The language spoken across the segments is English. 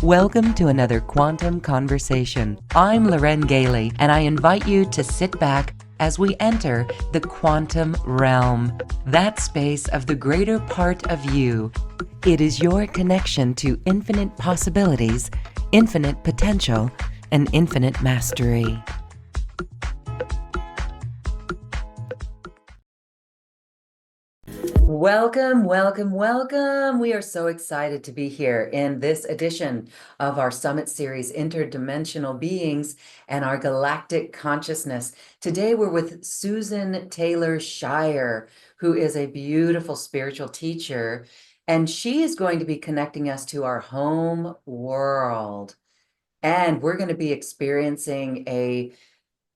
Welcome to another Quantum Conversation. I'm Loren Gailey, and I invite you to sit back as we enter the quantum realm, that space of the greater part of you. It is your connection to infinite possibilities, infinite potential, and infinite mastery. Welcome, welcome, welcome. We are so excited to be here in this edition of our Summit Series, Interdimensional Beings and Our Galactic Consciousness. Today we're with Susann Taylor Shier, who is a beautiful spiritual teacher, and she is going to be connecting us to our home world. And we're going to be experiencing a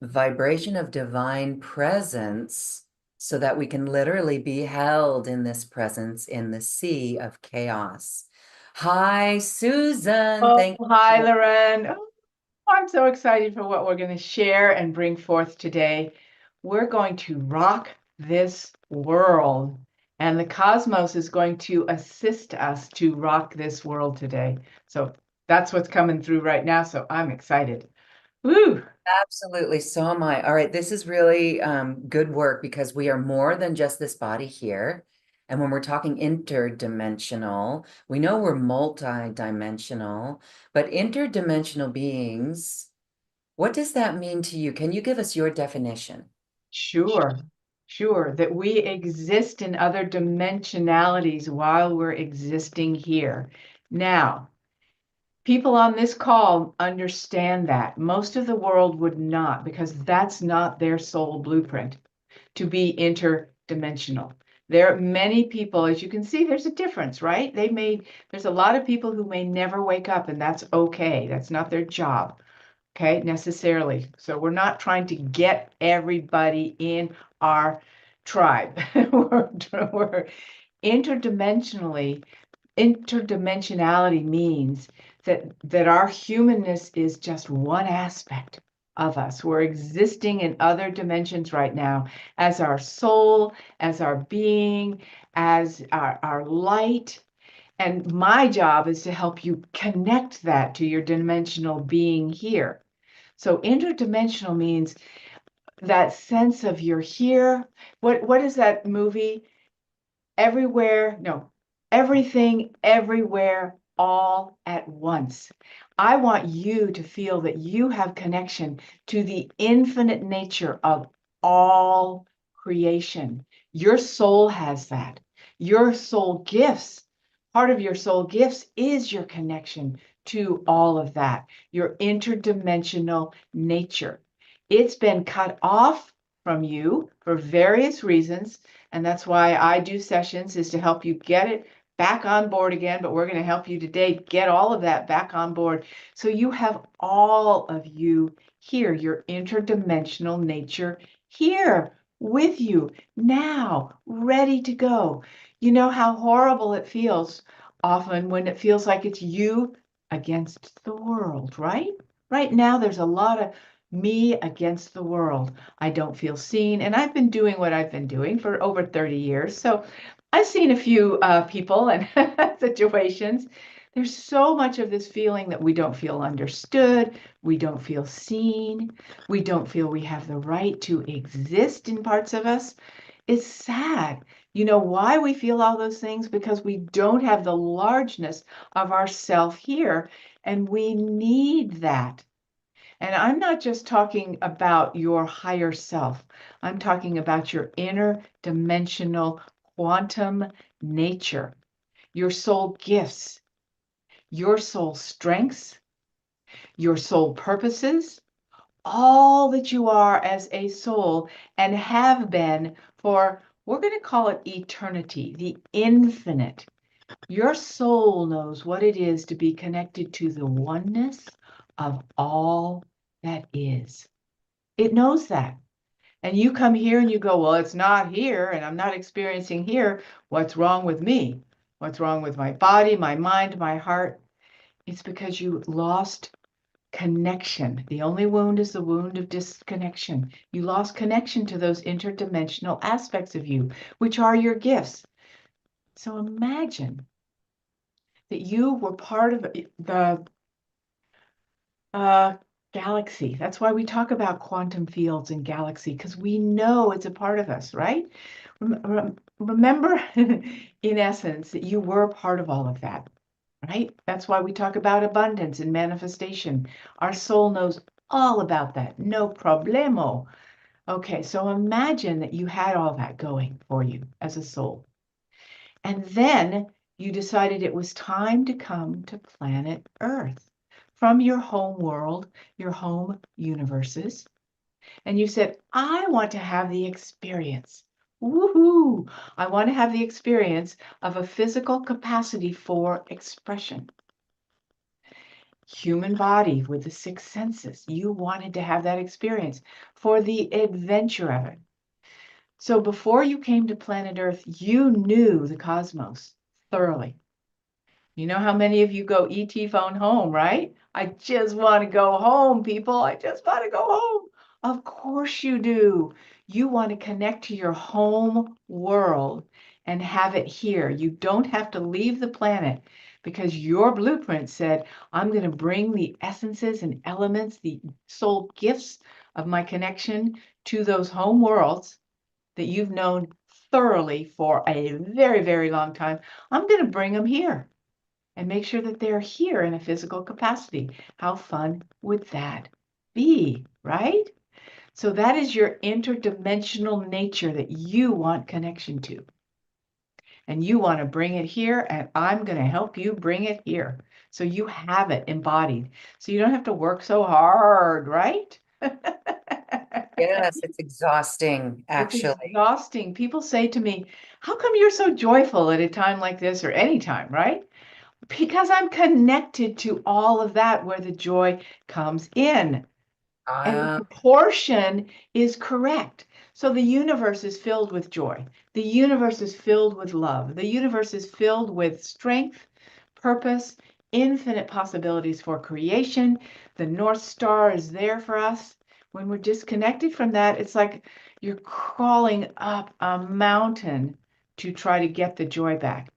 vibration of divine presence so that we can literally be held in this presence in the sea of chaos. Hi, Susann. Oh, hi, Loren. Oh, I'm so excited for what we're going to share and bring forth today. We're going to rock this world, and the cosmos is going to assist us to rock this world today. So that's what's coming through right now. So I'm excited. Woo! Absolutely. So am I. All right. This is really good work because we are more than just this body here. And when we're talking interdimensional, we know we're multidimensional, but interdimensional beings, what does that mean to you? Can you give us your definition? Sure. That we exist in other dimensionalities while we're existing here. Now, people on this call understand that. Most of the world would not, because that's not their soul blueprint to be interdimensional. There are many people, as you can see, there's a difference, right? There's a lot of people who may never wake up, and that's okay. That's not their job, okay, necessarily. So we're not trying to get everybody in our tribe. we're interdimensionality means that our humanness is just one aspect of us. We're existing in other dimensions right now as our soul, as our being, as our light. And my job is to help you connect that to your dimensional being here. So interdimensional means that sense of you're here. What is that movie? Everything, everywhere, all at once. I want you to feel that you have connection to the infinite nature of all creation. Your soul has that. Your soul gifts, part of your soul gifts is your connection to all of that, your interdimensional nature. It's been cut off from you for various reasons. And that's why I do sessions, is to help you get it back on board again. But we're going to help you today get all of that back on board. So you have all of you here, your interdimensional nature here with you now, ready to go. You know how horrible it feels often when it feels like it's you against the world, right? Right now, there's a lot of me against the world. I don't feel seen. And I've been doing what I've been doing for over 30 years. So I've seen a few people and situations. There's so much of this feeling that we don't feel understood. We don't feel seen. We don't feel we have the right to exist in parts of us. It's sad. You know why we feel all those things? Because we don't have the largeness of ourself here. And we need that. And I'm not just talking about your higher self. I'm talking about your inner dimensional quantum nature, your soul gifts, your soul strengths, your soul purposes, all that you are as a soul and have been for, we're going to call it eternity, the infinite. Your soul knows what it is to be connected to the oneness of all that is. It knows that. And you come here and you go, well, it's not here and I'm not experiencing here. What's wrong with me? What's wrong with my body, my mind, my heart? It's because you lost connection. The only wound is the wound of disconnection. You lost connection to those interdimensional aspects of you, which are your gifts. So imagine that you were part of Uh, galaxy. That's why we talk about quantum fields and galaxy, because we know it's a part of us, right? Remember, in essence, that you were part of all of that, right? That's why we talk about abundance and manifestation. Our soul knows all about that. No problemo. Okay, so imagine that you had all that going for you as a soul. And then you decided it was time to come to planet Earth from your home world, your home universes. And you said, I want to have the experience. Woohoo! I want to have the experience of a physical capacity for expression. Human body with the six senses. You wanted to have that experience for the adventure of it. So before you came to planet Earth, you knew the cosmos thoroughly. You know how many of you go ET phone home, right? I just want to go home, people. I just want to go home. Of course you do. You want to connect to your home world and have it here. You don't have to leave the planet because your blueprint said, I'm going to bring the essences and elements, the soul gifts of my connection to those home worlds that you've known thoroughly for a very, very long time. I'm going to bring them here and make sure that they're here in a physical capacity. How fun would that be, right? So that is your interdimensional nature that you want connection to. And you want to bring it here, and I'm going to help you bring it here. So you have it embodied. So you don't have to work so hard, right? Yes, it's exhausting, It's actually. exhausting. People say to me, how come you're so joyful at a time like this or any time, right? Because I'm connected to all of that where the joy comes in. And the Uh, proportion is correct. So the universe is filled with joy. The universe is filled with love. The universe is filled with strength, purpose, infinite possibilities for creation. The North Star is there for us. When we're disconnected from that, it's like you're crawling up a mountain to try to get the joy back.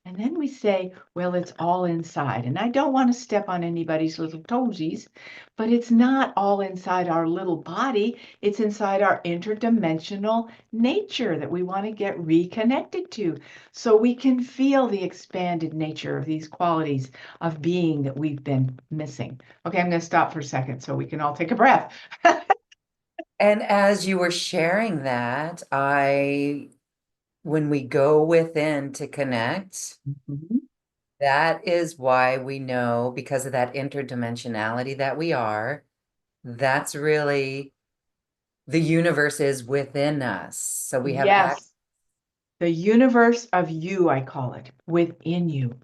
And then we say, well, it's all inside. And I don't want to step on anybody's little toesies, but it's not all inside our little body. It's inside our interdimensional nature that we want to get reconnected to so we can feel the expanded nature of these qualities of being that we've been missing. Okay, I'm going to stop for a second so we can all take a breath. and as you were sharing that, when we go within to connect, Mhm. that is why we know, because of that interdimensionality that we are, that's really the universe is within us. So we have access. Yes, the universe of you, I call it, within you.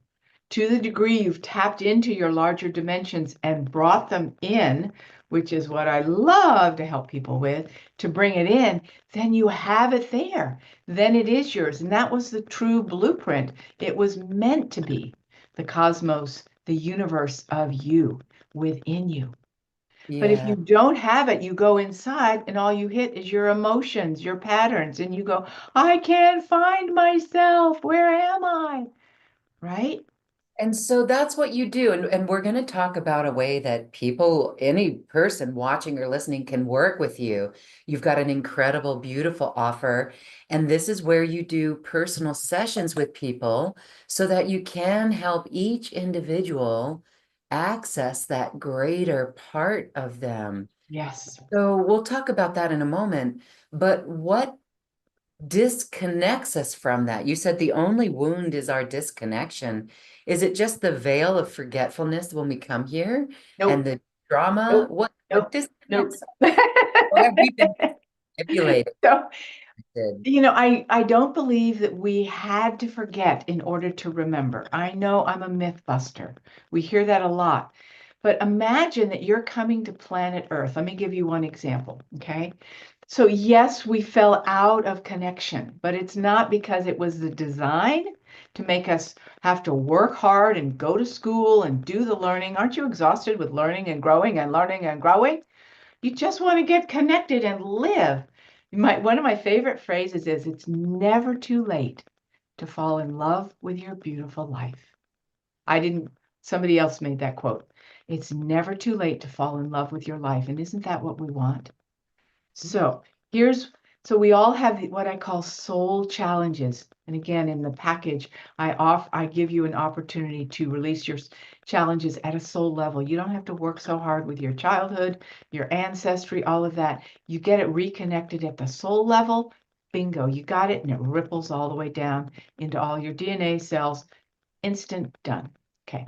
To the degree you've tapped into your larger dimensions and brought them in, which is what I love to help people with, to bring it in, then you have it there. Then it is yours. And that was the true blueprint. It was meant to be the cosmos, the universe of you within you. But if Yeah. you don't have it, you go inside and all you hit is your emotions, your patterns, and you go, I can't find myself. Where am I? Right? And so that's what you do. And we're going to talk about a way that people, any person watching or listening can work with you. You've got an incredible, beautiful offer. And this is where you do personal sessions with people so that you can help each individual access that greater part of them. Yes. So we'll talk about that in a moment. But what disconnects us from that? You said the only wound is our disconnection. Is it just the veil of forgetfulness when we come here and Nope. the drama? Nope. What Nope. Nope. disconnects us? Or have we been manipulated? So, I don't believe that we had to forget in order to remember. I know I'm a myth buster. We hear that a lot. But imagine that you're coming to planet Earth. Let me give you one example, okay? So, yes, we fell out of connection, but it's not because it was the design to make us have to work hard and go to school and do the learning. Aren't you exhausted with learning and growing and learning and growing? You just want to get connected and live. One of my favorite phrases is, it's never too late to fall in love with your beautiful life. I didn't Somebody else made that quote. It's never too late to fall in love with your life. And isn't that what we want? So here's, so we all have what I call soul challenges. And again, in the package, I give you an opportunity to release your challenges at a soul level. You don't have to work so hard with your childhood, your ancestry, all of that. You get it reconnected at the soul level. Bingo, you got it. And it ripples all the way down into all your DNA cells. Instant done. Okay.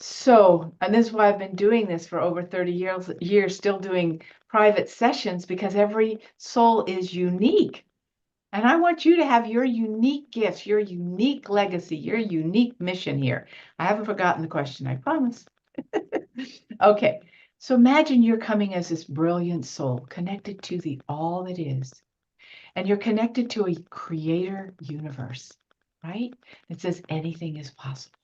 So, and this is why I've been doing this for over 30 years, still doing private sessions, because every soul is unique. And I want you to have your unique gifts, your unique legacy, your unique mission here. I haven't forgotten the question, I promise. Okay, so imagine you're coming as this brilliant soul connected to the all that is, and you're connected to a creator universe, right? It says anything is possible.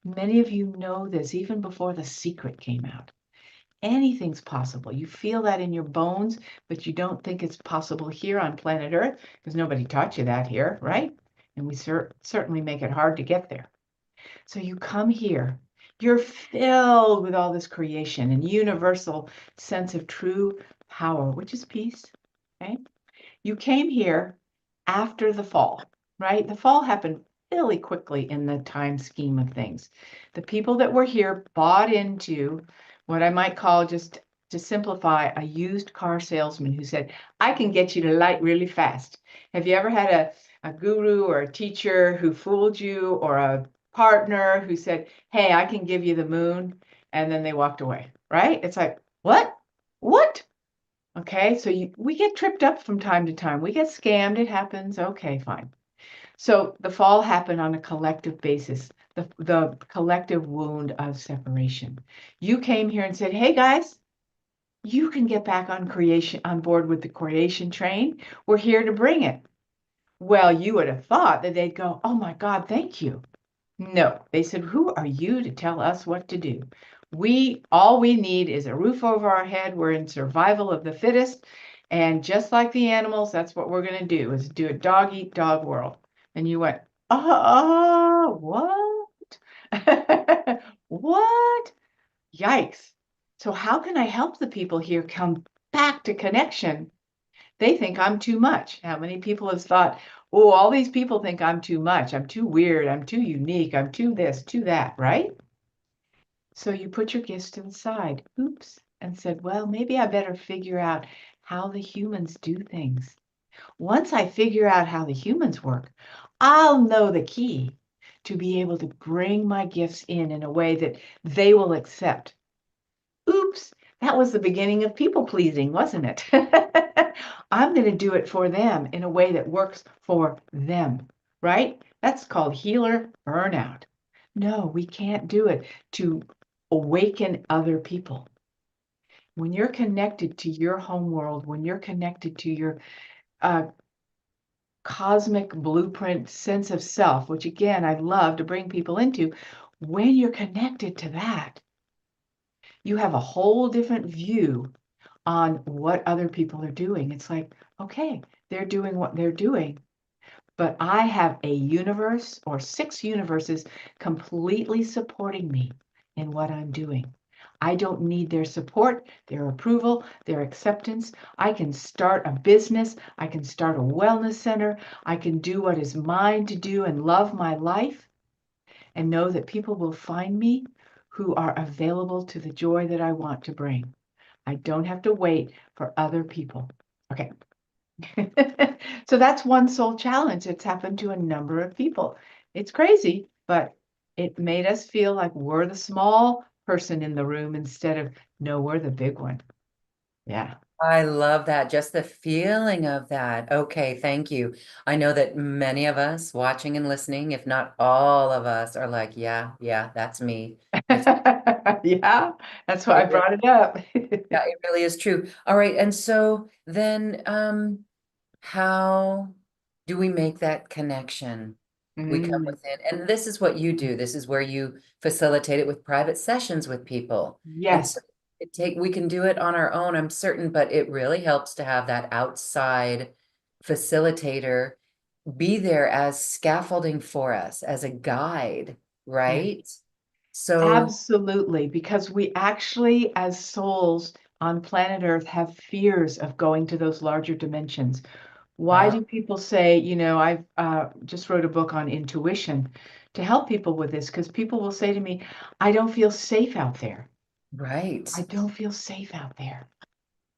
Many of you know this even before The Secret came out. Anything's possible. You feel that in your bones, but you don't think it's possible here on planet Earth because nobody taught you that here, right? And we certainly make it hard to get there. So you come here, you're filled with all this creation and universal sense of true power, which is peace, okay? You came here after the fall, right? The fall happened really quickly in the time scheme of things. The people that were here bought into what I might call, just to simplify, a used car salesman who said, I can get you to light really fast. Have you ever had a guru or a teacher who fooled you, or a partner who said, hey, I can give you the moon, and then they walked away, right? It's like, what? What? Okay, so we get tripped up from time to time. We get scammed. It happens. Okay, fine. So the fall happened on a collective basis, the collective wound of separation. You came here and said, hey guys, you can get back on board with the creation train. We're here to bring it. Well, you would have thought that they'd go, oh my God, thank you. No, they said, who are you to tell us what to do? All we need is a roof over our head. We're in survival of the fittest. And just like the animals, that's what we're going to do, is do a dog eat dog world. And you went, what? What? Yikes. So how can I help the people here come back to connection? They think I'm too much. How many people have thought, oh, all these people think I'm too much. I'm too weird. I'm too unique. I'm too this, too that, right? So you put your gifts to the side, oops, and said, well, maybe I better figure out how the humans do things. Once I figure out how the humans work, I'll know the key to be able to bring my gifts in a way that they will accept. Oops, that was the beginning of people pleasing, wasn't it? I'm going to do it for them in a way that works for them, right? That's called healer burnout. No, we can't do it to awaken other people. When you're connected to your home world, when you're connected to your cosmic blueprint sense of self, which again, I love to bring people into, when you're connected to that, you have a whole different view on what other people are doing. It's like, okay, they're doing what they're doing, but I have a universe or 6 universes completely supporting me in what I'm doing. I don't need their support, their approval, their acceptance. I can start a business. I can start a wellness center. I can do what is mine to do and love my life, and know that people will find me who are available to the joy that I want to bring. I don't have to wait for other people. Okay. So that's one soul challenge. It's happened to a number of people. It's crazy, but it made us feel like we're the small person in the room instead of, no, we're the big one. Yeah. I love that. Just the feeling of that. Okay, thank you. I know that many of us watching and listening, if not all of us, are like, yeah, yeah, that's me. It's Yeah, that's why I it, brought it up. yeah, it really is true. All right, and so then how do we make that connection? We come Mm, within, and this is what you do. This is where you facilitate it with private sessions with people. And so yes. we can do it on our own, I'm certain, but it really helps to have that outside facilitator be there as scaffolding for us, as a guide, Yeah. right? So, Absolutely, because we actually, as souls on planet Earth, have fears of going to those larger dimensions. Why uh, do people say, I've just wrote a book on intuition to help people with this, because people will say to me, I don't feel safe out there. right. I don't feel safe out there.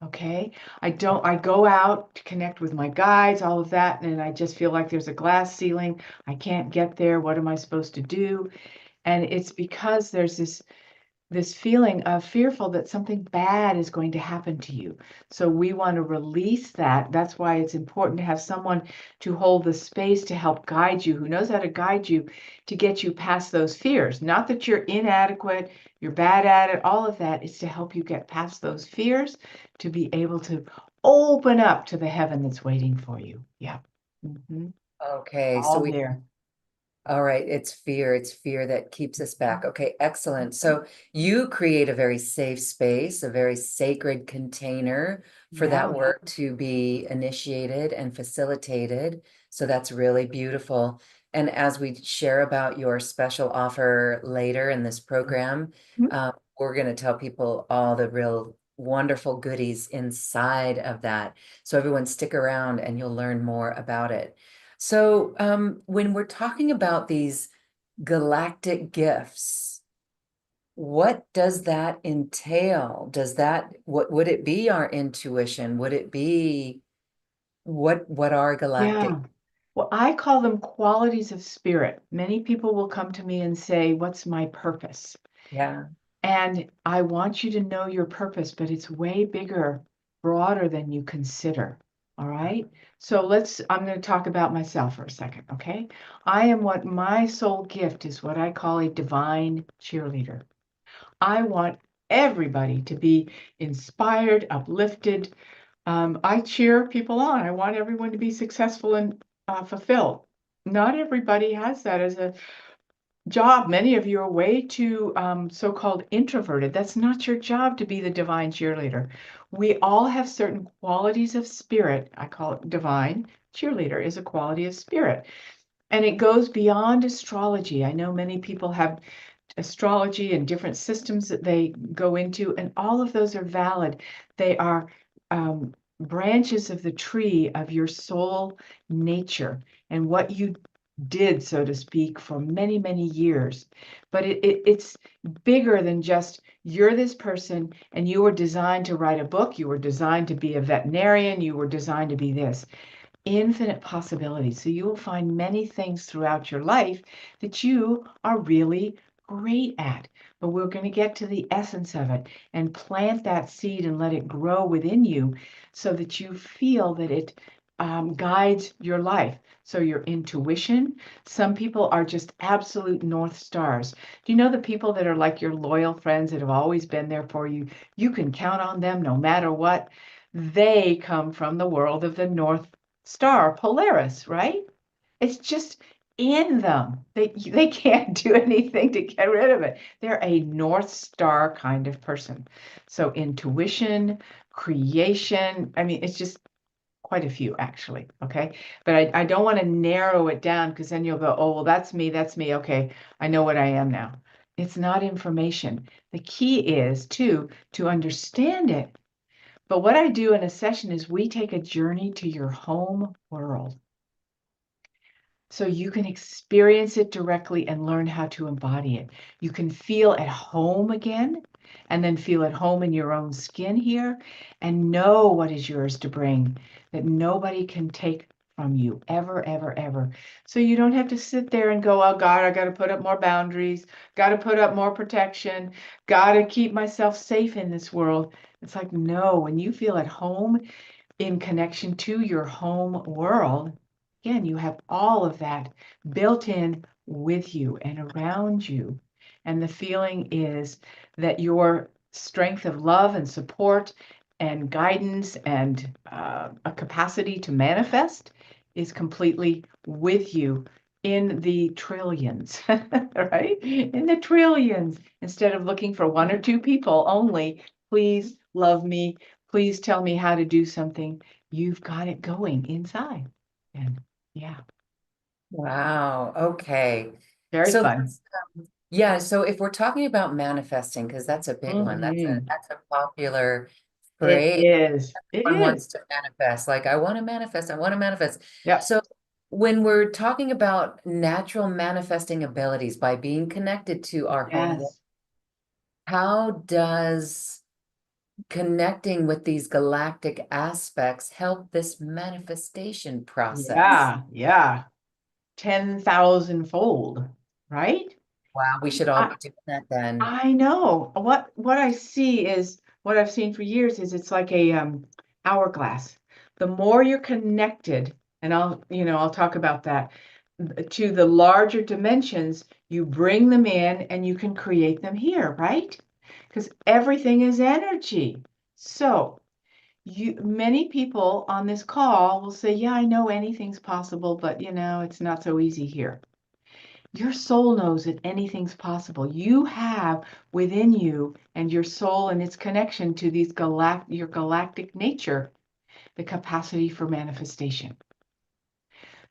Okay. I go out to connect with my guides, all of that, and I just feel like there's a glass ceiling. I can't get there. What am I supposed to do? And it's because there's this feeling of fearful that something bad is going to happen to you. So we want to release that. That's why it's important to have someone to hold the space to help guide you, who knows how to guide you to get you past those fears. Not that you're inadequate, you're bad at it, all of that is to help you get past those fears, to be able to open up to the heaven that's waiting for you. Yeah. Okay, so All we there. all right, it's fear. It's fear that keeps us back. Okay, excellent. Mhm. So you create a very safe space, a very sacred container for that Yeah. work to be initiated and facilitated. So that's really beautiful. And as we share about your special offer later in this program, Mhm. we're going to tell people all the real wonderful goodies inside of that. So everyone stick around and you'll learn more about it. So, when we're talking about these galactic gifts, what does that entail? What would it be our intuition? Would it be what are galactic? Yeah. Well, I call them qualities of spirit. Many people will come to me and say, what's my purpose? Yeah. And I want you to know your purpose, but it's way bigger, broader than you consider. All right. So I'm going to talk about myself for a second. Okay. I am what my soul gift is, what I call a divine cheerleader. I want everybody to be inspired, uplifted. I cheer people on. I want everyone to be successful and fulfilled. Not everybody has that as a job. Many of you are way too so-called introverted. That's not your job to be the divine cheerleader. We all have certain qualities of spirit. I call it divine cheerleader is a quality of spirit. And it goes beyond astrology. I know many people have astrology and different systems that they go into, and all of those are valid. They are branches of the tree of your soul nature and what you did, so to speak, for many, many years. But it's bigger than just you're this person and you were designed to write a book, you were designed to be a veterinarian, you were designed to be this. Infinite possibilities. So you will find many things throughout your life that you are really great at. But we're going to get to the essence of it and plant that seed and let it grow within you so that you feel that it guides your life. So your intuition, some people are just absolute North Stars. Do you know the people that are like your loyal friends that have always been there for you? You can count on them no matter what. They come from the world of the North Star, Polaris, right? It's just in them. They can't do anything to get rid of it. They're a North Star kind of person. So intuition, creation, I mean, it's just quite a few actually. Okay. But I don't want to narrow it down because then you'll go, oh, well, that's me. That's me. Okay. I know what I am now. It's not information. The key is to understand it. But what I do in a session is we take a journey to your home world so you can experience it directly and learn how to embody it. You can feel at home again and then feel at home in your own skin here and know what is yours to bring that nobody can take from you ever, ever, ever. So you don't have to sit there and go, oh God, I got to put up more boundaries, got to put up more protection, got to keep myself safe in this world. It's like, no, when you feel at home in connection to your home world, again, you have all of that built in with you and around you. And the feeling is that your strength of love and support and guidance and a capacity to manifest is completely with you in the trillions, right? In the trillions, instead of looking for one or two people only, please love me, please tell me how to do something. You've got it going inside. And yeah, Wow. Okay. very So fun. Yeah, so if we're talking about manifesting, because that's a big one, Hmm. that's a popular It phrase. is. It Everyone is. wants to manifest, like I want to manifest, I want to manifest. Yep. So when we're talking about natural manifesting abilities by being connected to our home, Yes. how does connecting with these galactic aspects help this manifestation process? Yeah. Yeah. 10,000 fold, right? Wow, we should all I, be doing that then. I know. What I see is what I've seen for years is it's like a hourglass. The more you're connected, and I'll talk about that, to the larger dimensions, you bring them in and you can create them here, right? Because everything is energy. So many people on this call will say, yeah, I know anything's possible, but it's not so easy here. Your soul knows that anything's possible. You have within you and your soul and its connection to your galactic nature, the capacity for manifestation.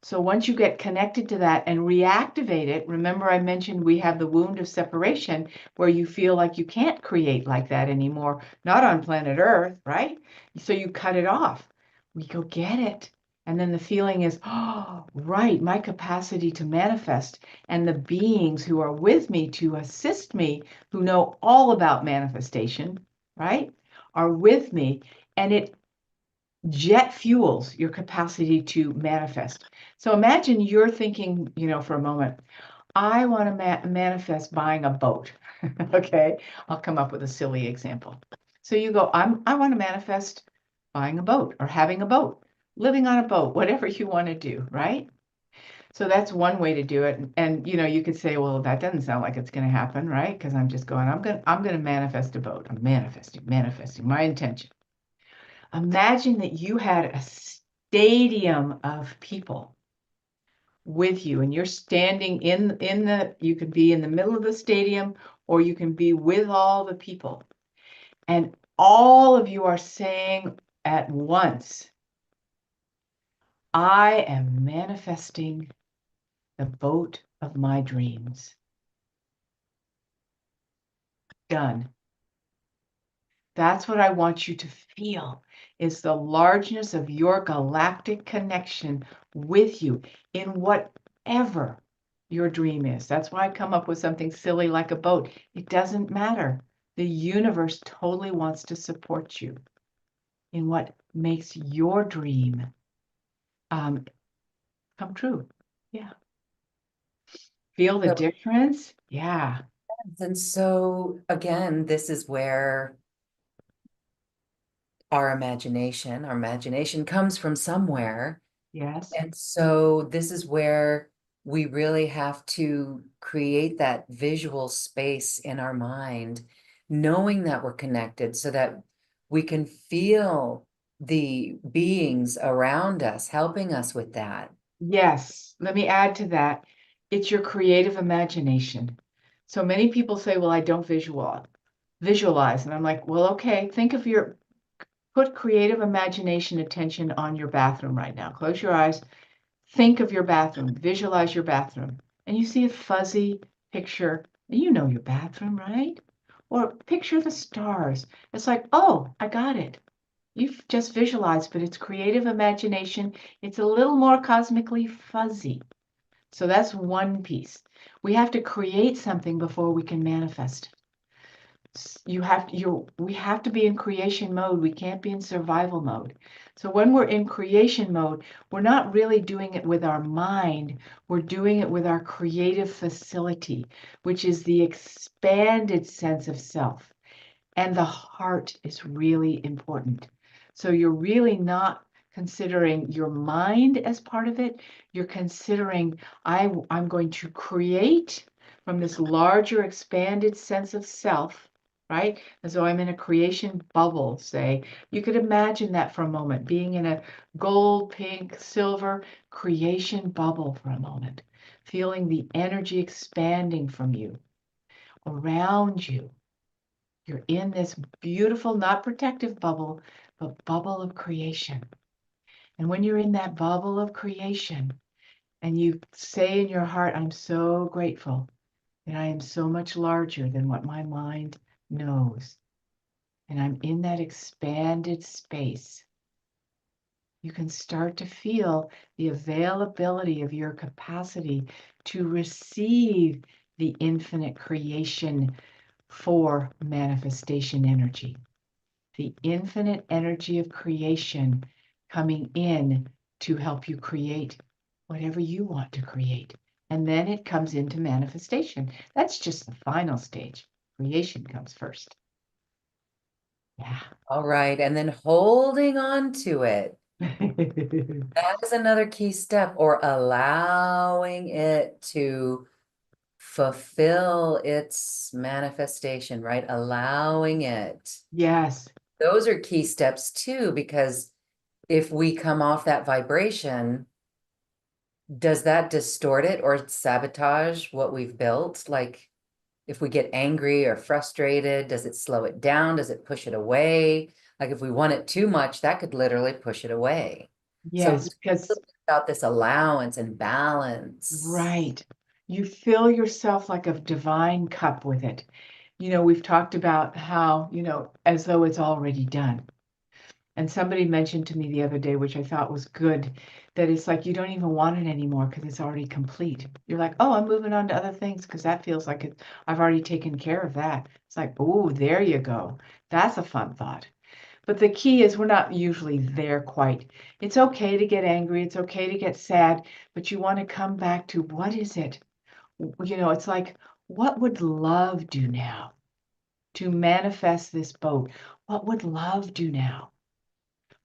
So once you get connected to that and reactivate it, remember I mentioned we have the wound of separation where you feel like you can't create like that anymore, not on planet Earth, right? So you cut it off. We go get it. And then the feeling is, oh, right, my capacity to manifest and the beings who are with me to assist me, who know all about manifestation, right, are with me. And it jet fuels your capacity to manifest. So imagine you're thinking, for a moment, I want to manifest buying a boat. Okay, I'll come up with a silly example. So you go, I want to manifest buying a boat or having a boat, living on a boat, whatever you want to do, right? So that's one way to do it. And you could say, well, that doesn't sound like it's going to happen, right? Because I'm going to manifest a boat. I'm manifesting my intention. Imagine that you had a stadium of people with you and you're standing you could be in the middle of the stadium or you can be with all the people. And all of you are saying at once, I am manifesting the boat of my dreams. Done. That's what I want you to feel is the largeness of your galactic connection with you in whatever your dream is. That's why I come up with something silly like a boat. It doesn't matter. The universe totally wants to support you in what makes your dream um, come true. Yeah. Feel the So, difference? Yeah. and so again, this is where our imagination comes from somewhere. Yes. And so this is where we really have to create that visual space in our mind, knowing that we're connected so that we can feel the beings around us helping us with that. Yes, let me add to that. It's your creative imagination. So many people say, well, I don't visualize. And I'm like, well, okay, put creative imagination attention on your bathroom right now. Close your eyes, think of your bathroom, visualize your bathroom. And you see a fuzzy picture. You know your bathroom, right? Or picture the stars. It's like, oh, I got it. You've just visualized, but it's creative imagination. It's a little more cosmically fuzzy. So that's one piece. We have to create something before we can manifest. We have to be in creation mode. We can't be in survival mode. So when we're in creation mode, we're not really doing it with our mind. We're doing it with our creative facility, which is the expanded sense of self. And the heart is really important. So you're really not considering your mind as part of it. You're considering, I'm going to create from this larger expanded sense of self, right? As though I'm in a creation bubble, say. You could imagine that for a moment, being in a gold, pink, silver creation bubble for a moment, feeling the energy expanding from you, around you. You're in this beautiful, not protective bubble, but bubble of creation. And when you're in that bubble of creation and you say in your heart, I'm so grateful that I am so much larger than what my mind knows. And I'm in that expanded space. You can start to feel the availability of your capacity to receive the infinite creation for manifestation energy, the infinite energy of creation coming in to help you create whatever you want to create. And then it comes into manifestation. That's just the final stage. Creation comes first. Yeah. All right. And then holding on to it. That is another key step, or allowing it to fulfill its manifestation, right? Allowing it. Yes. Those are key steps too, because if we come off that vibration, does that distort it or sabotage what we've built? Like if we get angry or frustrated, does it slow it down? Does it push it away? Like if we want it too much, that could literally push it away. So Yes, because about this allowance and balance. right. You fill yourself like a divine cup with it. We've talked about how, as though it's already done. And somebody mentioned to me the other day, which I thought was good, that it's like you don't even want it anymore because it's already complete. You're like, oh, I'm moving on to other things because that feels like I've already taken care of that. It's like, oh, there you go. That's a fun thought. But the key is we're not usually there quite. It's okay to get angry. It's okay to get sad, but you want to come back to what is it? It's like, what would love do now to manifest this boat? What would love do now?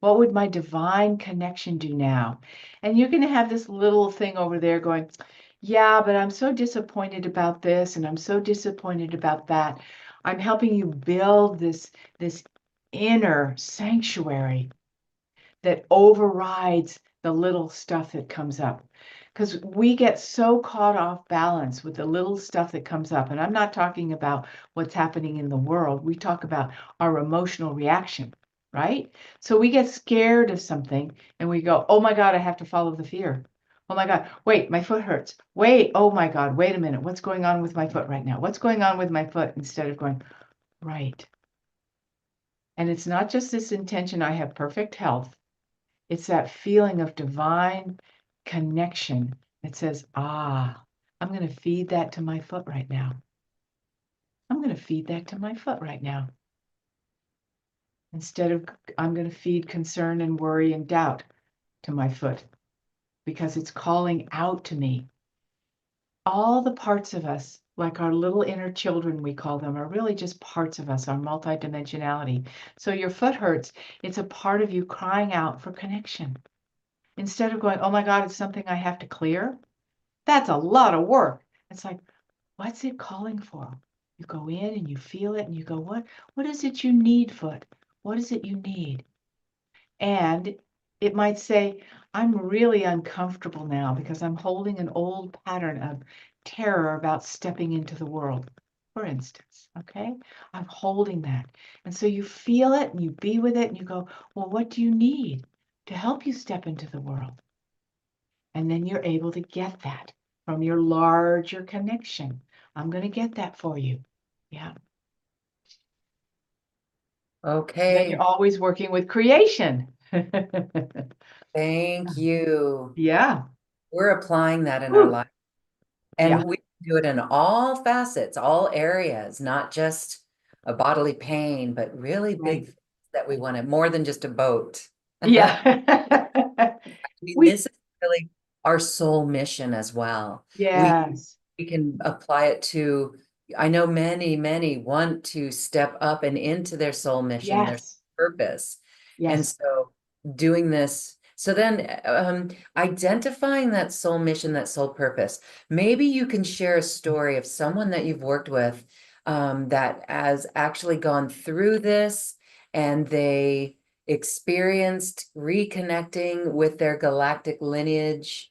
What would my divine connection do now? And you're going to have this little thing over there going, yeah, but I'm so disappointed about this and I'm so disappointed about that. I'm helping you build this inner sanctuary that overrides the little stuff that comes up. Because we get so caught off balance with the little stuff that comes up. And I'm not talking about what's happening in the world. We talk about our emotional reaction, right? So we get scared of something and we go, oh my God, I have to follow the fear. Oh my God, wait, my foot hurts. Wait, oh my God, wait a minute. What's going on with my foot right now? What's going on with my foot? Instead of going, right. And it's not just this intention, I have perfect health. It's that feeling of divine connection that says, I'm going to feed that to my foot right now. I'm going to feed that to my foot right now. Instead of, I'm going to feed concern and worry and doubt to my foot because it's calling out to me. All the parts of us, like our little inner children, we call them, are really just parts of us, our multidimensionality. So your foot hurts. It's a part of you crying out for connection. Instead of going, oh my God, it's something I have to clear. That's a lot of work. It's like, what's it calling for? You go in and you feel it and you go, what is it you need, foot? What is it you need? And it might say, I'm really uncomfortable now because I'm holding an old pattern of terror about stepping into the world, for instance. Okay. I'm holding that. And so you feel it and you be with it and you go, well, what do you need to help you step into the world? And then you're able to get that from your larger connection. I'm going to get that for you. Yeah. Then you're Okay. always working with creation. Thank you. Yeah. We're applying that in our Whew. life. Yeah. And we do it in all facets, all areas, not just a bodily pain, but really big Right. things that we want to, more than just a boat. I Yeah. mean, We, this is really our soul mission as well. yes. We can apply it to, I know many want to step up and into their soul mission, their Yes. purpose. And Yes. so doing this, so then identifying that soul mission, that soul purpose, maybe you can share a story of someone that you've worked with that has actually gone through this and they experienced reconnecting with their galactic lineage.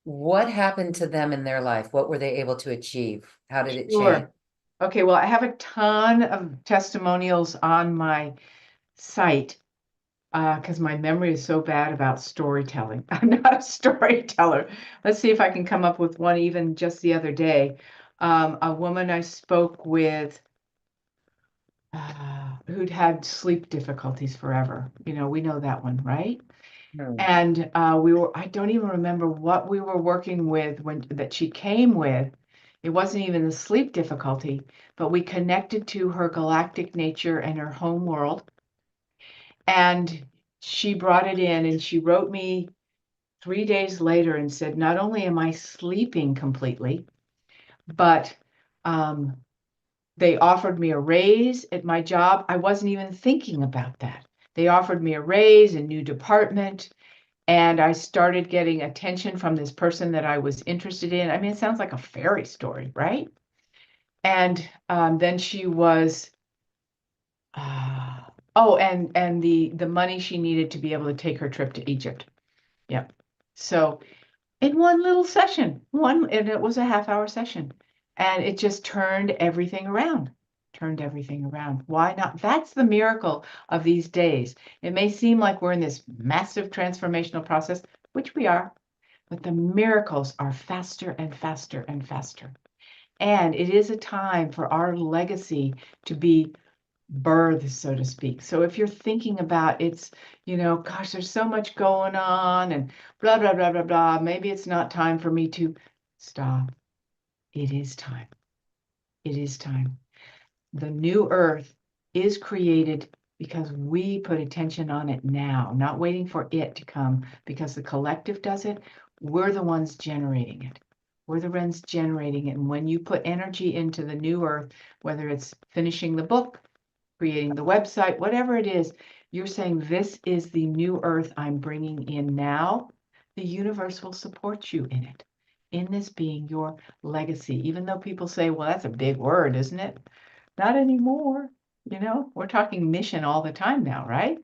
What happened to them in their life? What were they able to achieve? How did it change? Sure. Okay. Well, I have a ton of testimonials on my site because my memory is so bad about storytelling. I'm not a storyteller. Let's see if I can come up with one even just the other day. A woman I spoke with who'd had sleep difficulties forever. We know that one, right? Hmm. And I don't even remember what we were working with when that she came with. It wasn't even the sleep difficulty, but we connected to her galactic nature and her home world. And she brought it in and she wrote me 3 days later and said, not only am I sleeping completely, but um, they offered me a raise at my job. I wasn't even thinking about that. They offered me a raise, a new department, and I started getting attention from this person that I was interested in. I mean, it sounds like a fairy story, right? And then she was, uh, oh, and the money she needed to be able to take her trip to Egypt. Yep. So in one little session, and it was a half-hour session, and it just turned everything around. Turned everything around. Why not? That's the miracle of these days. It may seem like we're in this massive transformational process, which we are, but the miracles are faster and faster and faster. And it is a time for our legacy to be birthed, so to speak. So if you're thinking about gosh, there's so much going on and blah, blah, blah, blah, blah, maybe it's not time for me to stop. It is time. It is time. The new earth is created because we put attention on it now, not waiting for it to come because the collective does it. We're the ones generating it. We're the ones generating it. And when you put energy into the new earth, whether it's finishing the book, creating the website, whatever it is, you're saying, this is the new earth I'm bringing in now. The universe will support you in it, in this being your legacy. Even though people say, well, that's a big word, isn't it? Not anymore. We're talking mission all the time now, right?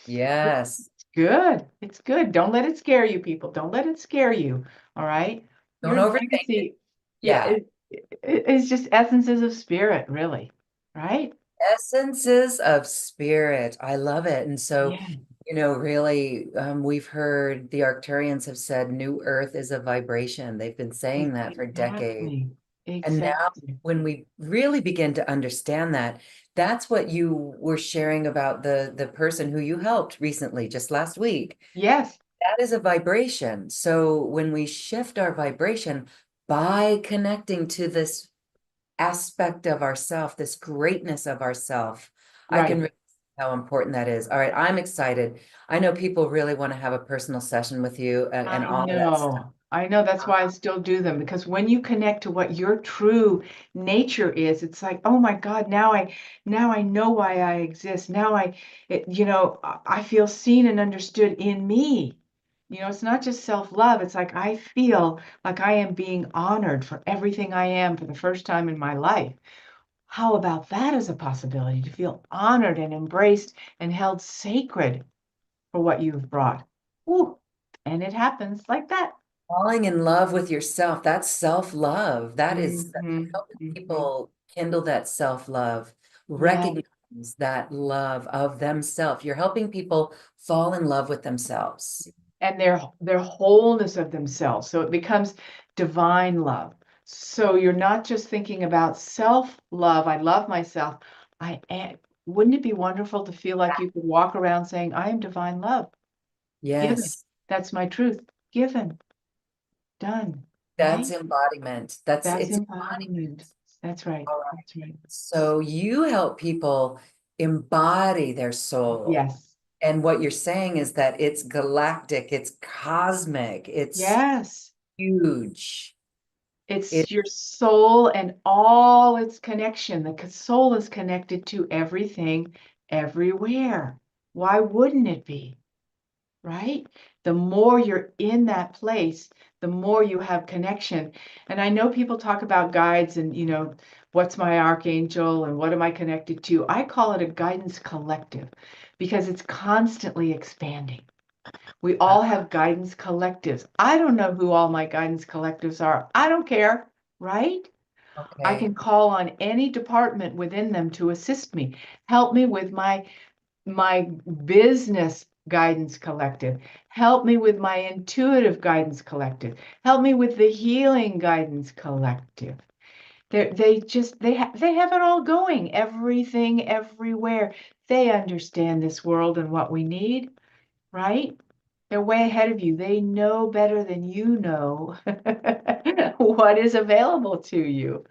Yes. It's good. It's good. Don't let it scare you, people. Don't let it scare you. All right. Don't Your overthink it. legacy, yeah, Yeah. it's just essences of spirit, really. Right? Essences of spirit. I love it. And so, Yeah, really, we've heard the Arcturians have said new earth is a vibration. They've been saying that for decades. exactly. And now, Exactly. when we really begin to understand that, that's what you were sharing about the person who you helped recently, just last week. Yes, That is a vibration. So when we shift our vibration by connecting to this aspect of ourself, this greatness of ourself, I can right. really see how important that is. All right, I'm excited. I know people really want to have a personal session with you and I all of that stuff. know. I know that's why I still do them because when you connect to what your true nature is, it's like, oh my God, now I know why I exist. Now I feel seen and understood in me. It's not just self-love. It's like I feel like I am being honored for everything I am for the first time in my life. How about that as a possibility to feel honored and embraced and held sacred for what you've brought? Ooh, and it happens like that. Falling in love with yourself, that's self-love. That's Hmm. helping Hmm. people kindle that self-love, Yeah, recognize that love of themselves. You're helping people fall in love with themselves. and their wholeness of themselves. So it becomes divine love. So you're not just thinking about self-love. I love myself. I am. Wouldn't it be wonderful to feel like you could walk around saying, I am divine love, given. Yes, That's my truth. Given, done, that's right? embodiment. That's That's it's embodiment. embodiment. That's right. All right. That's right. So you help people embody their soul. Yes. And what you're saying is that it's galactic, it's cosmic, it's Yes. huge. It's It, your soul and all its connection. The soul is connected to everything, everywhere. Why wouldn't it be? Right? The more you're in that place, the more you have connection. And I know people talk about guides and, what's my archangel and what am I connected to? I call it a guidance collective because it's constantly expanding. We uh, all have guidance collectives. I don't know who all my guidance collectives are. I don't care, right? I can okay. call on any department within them to assist me, help me with my business Guidance Collective. Help me with my Intuitive Guidance Collective. Help me with the Healing Guidance Collective. They have it all going, everything, everywhere. They understand this world and what we need, right? They're way ahead of you. They know better than you know what is available to you.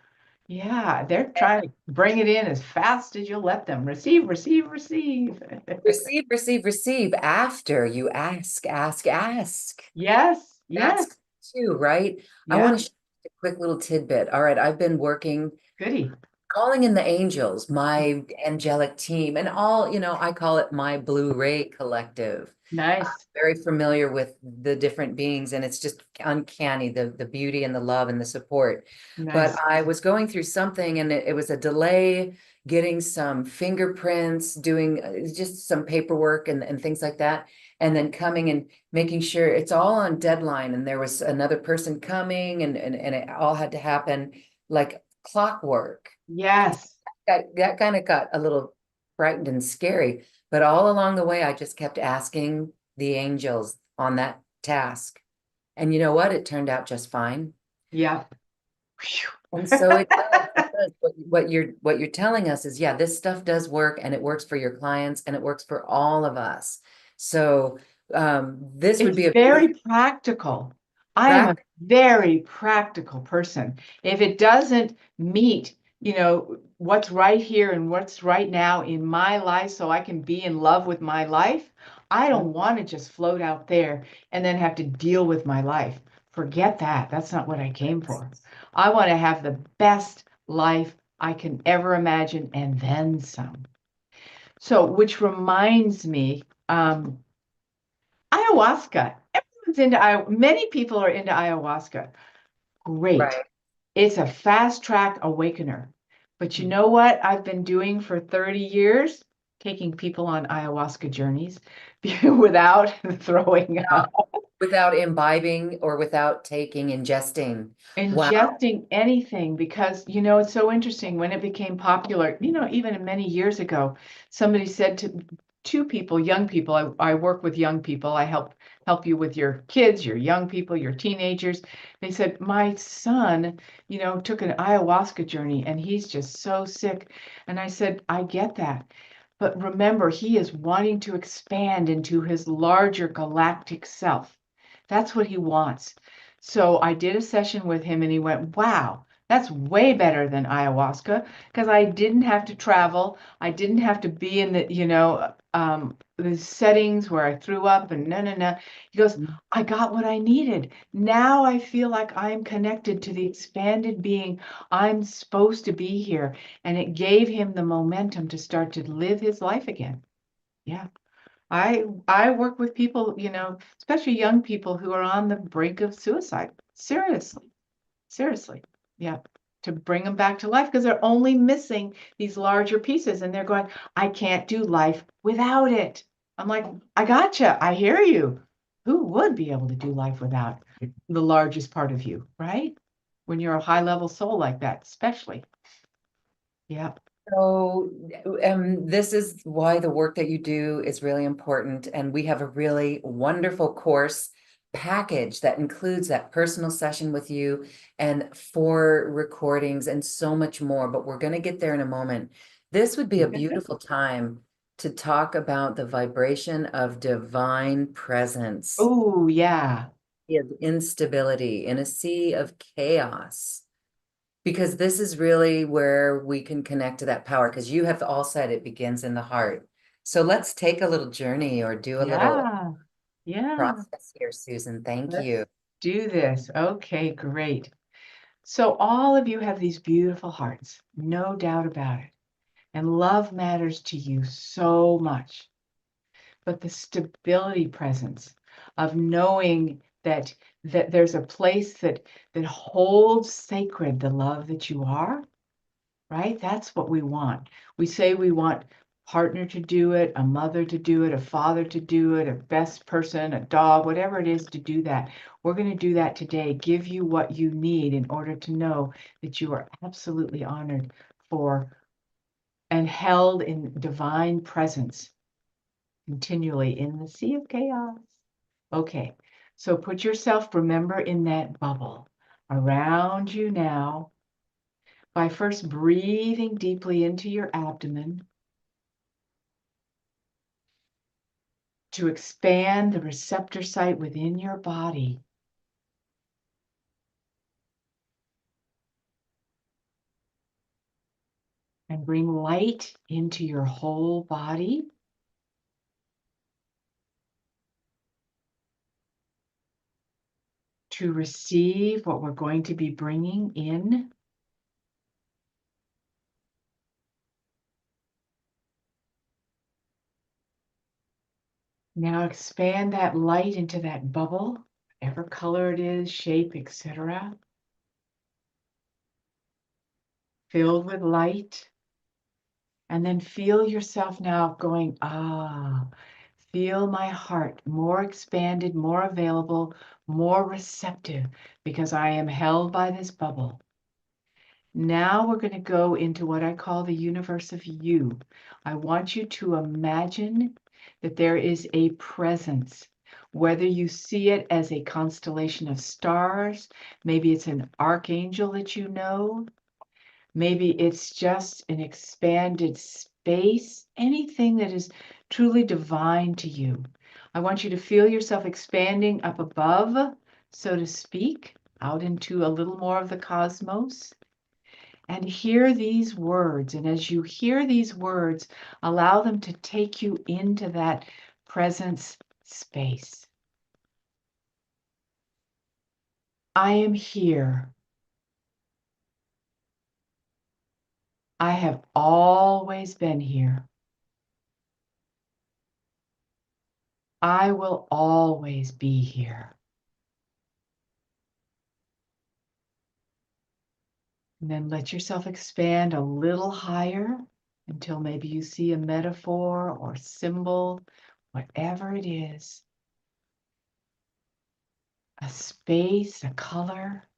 Yeah, they're trying to bring it in as fast as you'll let them. Receive, receive, receive. Receive, receive, receive after you ask, ask, ask. Yes, That's yes, too, right? I yeah, want to share a quick little tidbit. All right, I've been working, goody. calling in the angels, my angelic team, and all, I call it my Blue Ray Collective. Nice, Very familiar with the different beings, and it's just uncanny, the beauty and the love and the support. But nice. I was going through something, and it was a delay getting some fingerprints, doing just some paperwork and things like that, and then coming and making sure it's all on deadline. And there was another person coming, and it all had to happen like clockwork. Yes, That kind of got a little frightened and scary. But all along the way, I just kept asking the angels on that task. And you know what? It turned out just fine. yeah. And so it does. It does. What you're telling us is, yeah, this stuff does work, and it works for your clients, and it works for all of us. So this would It's be a very beautiful practical. I am a practice. very practical person. If it doesn't meet, what's right here and what's right now in my life so I can be in love with my life, I don't want to just float out there and then have to deal with my life. Forget that. That's not what I came for. I want to have the best life I can ever imagine and then some. So, which reminds me, ayahuasca. Everyone's into many people are into ayahuasca. Great. Right. It's a fast track awakener. But you know what I've been doing for 30 years? Taking people on ayahuasca journeys without throwing up. Without imbibing or without taking, ingesting. Wow. Ingesting anything because it's so interesting when it became popular, even many years ago, somebody said to two people, young people, I work with young people, I help you with your kids, your young people, your teenagers. They said my son took an ayahuasca journey and he's just so sick. And I said, I get that, but remember, he is wanting to expand into his larger galactic self. That's what he wants. So I did a session with him and he went, wow, that's way better than ayahuasca because I didn't have to travel. I didn't have to be in the settings where I threw up and no, no, no. He goes, I got what I needed. Now I feel like I'm connected to the expanded being. I'm supposed to be here. And it gave him the momentum to start to live his life again. Yeah. I work with people, especially young people who are on the brink of suicide. Seriously, seriously. Yeah. To bring them back to life because they're only missing these larger pieces and they're going, I can't do life without it. I'm like, I gotcha. I hear you. Who would be able to do life without the largest part of you, right? When you're a high level soul like that, especially. Yeah. So, this is why the work that you do is really important. And we have a really wonderful course package that includes that personal session with you and 4 recordings and so much more. But we're going to get there in a moment. This would be a beautiful time to talk about the vibration of divine presence, Oh, yeah. of instability in a sea of chaos. Because this is really where we can connect to that power, because you have all said it begins in the heart. So let's take a little journey or do a little Yeah. Yeah. process here, Susan. Thank Let's you. do this. Okay, great. So all of you have these beautiful hearts, no doubt about it. And love matters to you so much. But the stability presence of knowing that there's a place that holds sacred the love that you are, right? That's what we want. We say we want partner to do it, a mother to do it, a father to do it, a best person, a dog, whatever it is to do that. We're going to do that today. Give you what you need in order to know that you are absolutely honored for and held in divine presence. continually in the sea of chaos. Okay, so put yourself, remember, in that bubble around you now by first breathing deeply into your abdomen to expand the receptor site within your body. And bring light into your whole body. To receive what we're going to be bringing in. Now expand that light into that bubble, whatever color it is, shape, etc. Filled with light. And then feel yourself now going, feel my heart more expanded, more available, more receptive, because I am held by this bubble. Now we're going to go into what I call the universe of you. I want you to imagine that there is a presence, whether you see it as a constellation of stars, maybe it's an archangel that you know, maybe it's just an expanded space, anything that is truly divine to you. I want you to feel yourself expanding up above, so to speak, out into a little more of the cosmos. And hear these words. And as you hear these words, allow them to take you into that presence space. I am here. I have always been here. I will always be here. And then let yourself expand a little higher until maybe you see a metaphor or symbol, whatever it is, a space, a color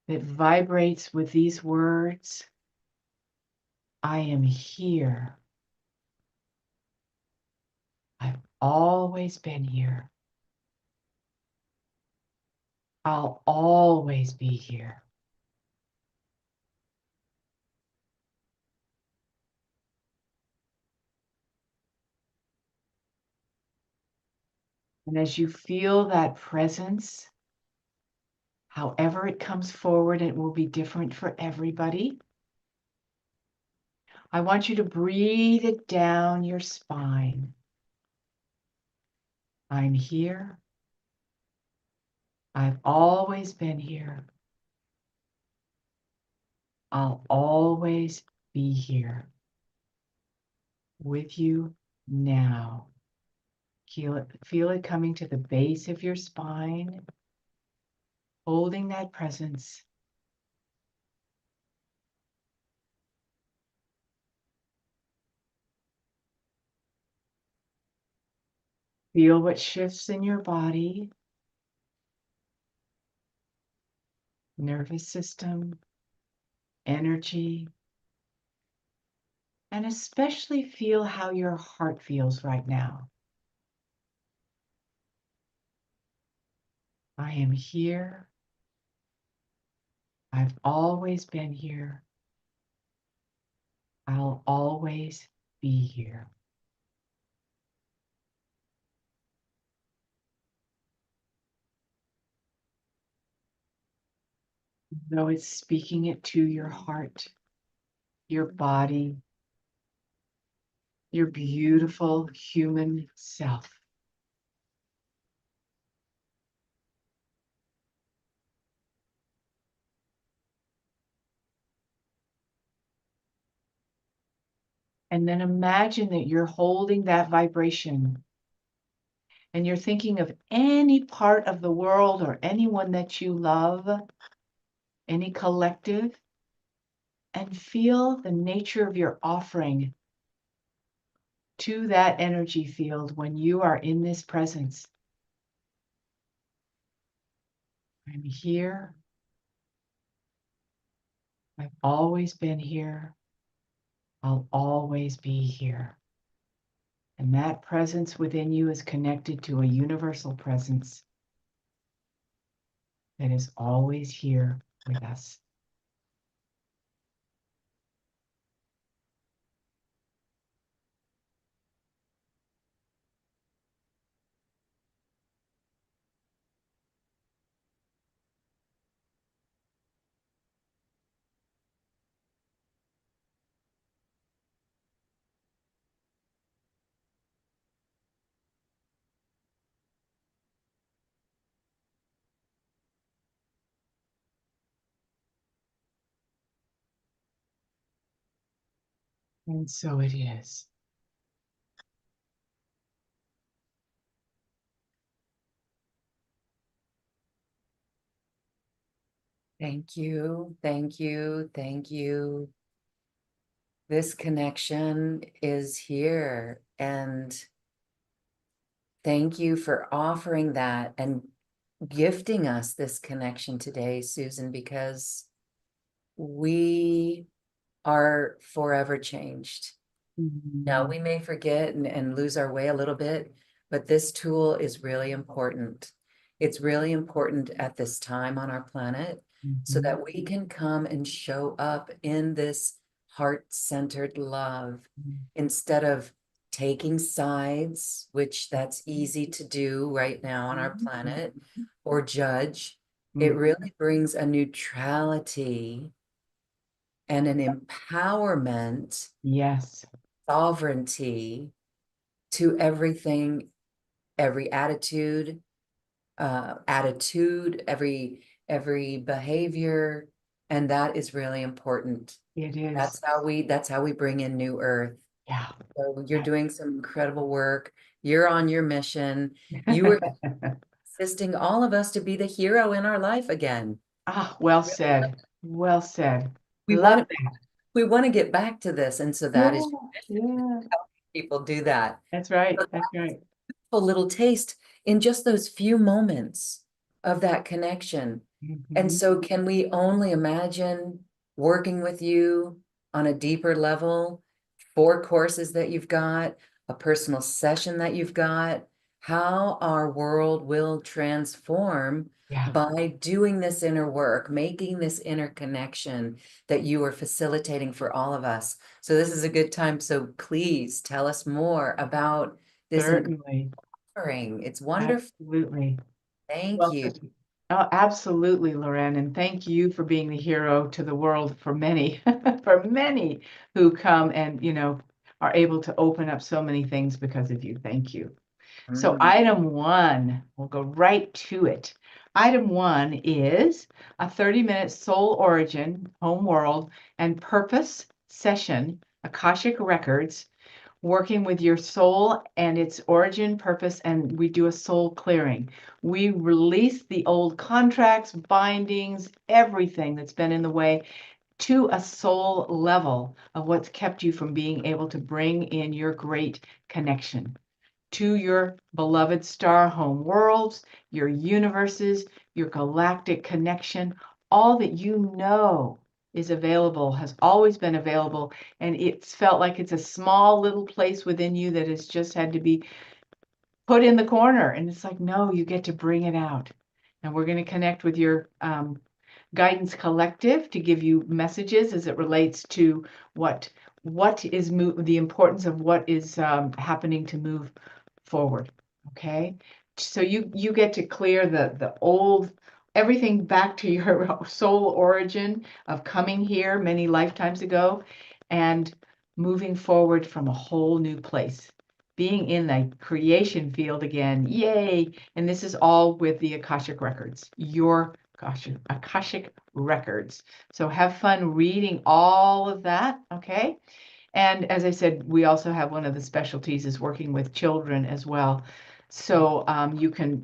that vibrates with these words. I am here. I've always been here. I'll always be here. And as you feel that presence, however it comes forward, it will be different for everybody. I want you to breathe it down your spine. I'm here. I've always been here. I'll always be here with you now. Feel it coming to the base of your spine, holding that presence. Feel what shifts in your body, nervous system, energy, and especially feel how your heart feels right now. I am here. I've always been here. I'll always be here. Though it's speaking it to your heart, your body, your beautiful human self. And then imagine that you're holding that vibration and you're thinking of any part of the world or anyone that you love, any collective, and feel the nature of your offering to that energy field when you are in this presence. I'm here. I've always been here. I'll always be here. And that presence within you is connected to a universal presence that is always here with us. And so it is. Thank you, thank you, thank you. This connection is here, and thank you for offering that and gifting us this connection today, Susan, because we are forever changed. Now, Mhm. we may forget and lose our way a little bit, but this tool is really important. It's really important at this time on our planet so Mhm. that we can come and show up in this heart-centered love instead of taking sides, which that's easy to do right now on our planet, or judge. It Mhm. really brings a neutrality and an empowerment, Yes. sovereignty to everything, every attitude, every behavior, and that is really important. It is. That's how we bring in new earth. Yeah. So you're doing some incredible work. You're on your mission. You were assisting all of us to be the hero in our life again. Ah, well said. Well said. We Love want that. we want to get back to this, and so that Yeah. is Yeah. helping people do that. That's right. That's right. A little taste in just those few moments of that connection. And Mhm. so can we only imagine working with you on a deeper level, 4 courses that you've got, a personal session that you've got, how our world will transform Yeah. by doing this inner work, making this inner connection that you are facilitating for all of us. So this is a good time. So please tell us more about this Certainly. offering. It's wonderful. Absolutely. Thank Well, you. oh, absolutely, Loren, and thank you for being the hero to the world for many, for many who come and, are able to open up so many things because of you. Thank you. So Mm. item one, we'll go right to it. Item one is a 30-minute soul origin, home world, and purpose session, Akashic Records, working with your soul and its origin, purpose, and we do a soul clearing. We release the old contracts, bindings, everything that's been in the way to a soul level of what's kept you from being able to bring in your great connection to your beloved star home worlds, your universes, your galactic connection, all that you know is available, has always been available, and it's felt like it's a small little place within you that has just had to be put in the corner. And it's like, no, you get to bring it out. And we're going to connect with your guidance collective to give you messages as it relates to what is the importance of what is happening to move forward. Okay, so you get to clear the old everything back to your soul origin of coming here many lifetimes ago and moving forward from a whole new place, being in the creation field again. Yay. And this is all with the Akashic records, your Akashic records. So have fun reading all of that. Okay. And as I said, we also have one of the specialties is working with children as well. So you can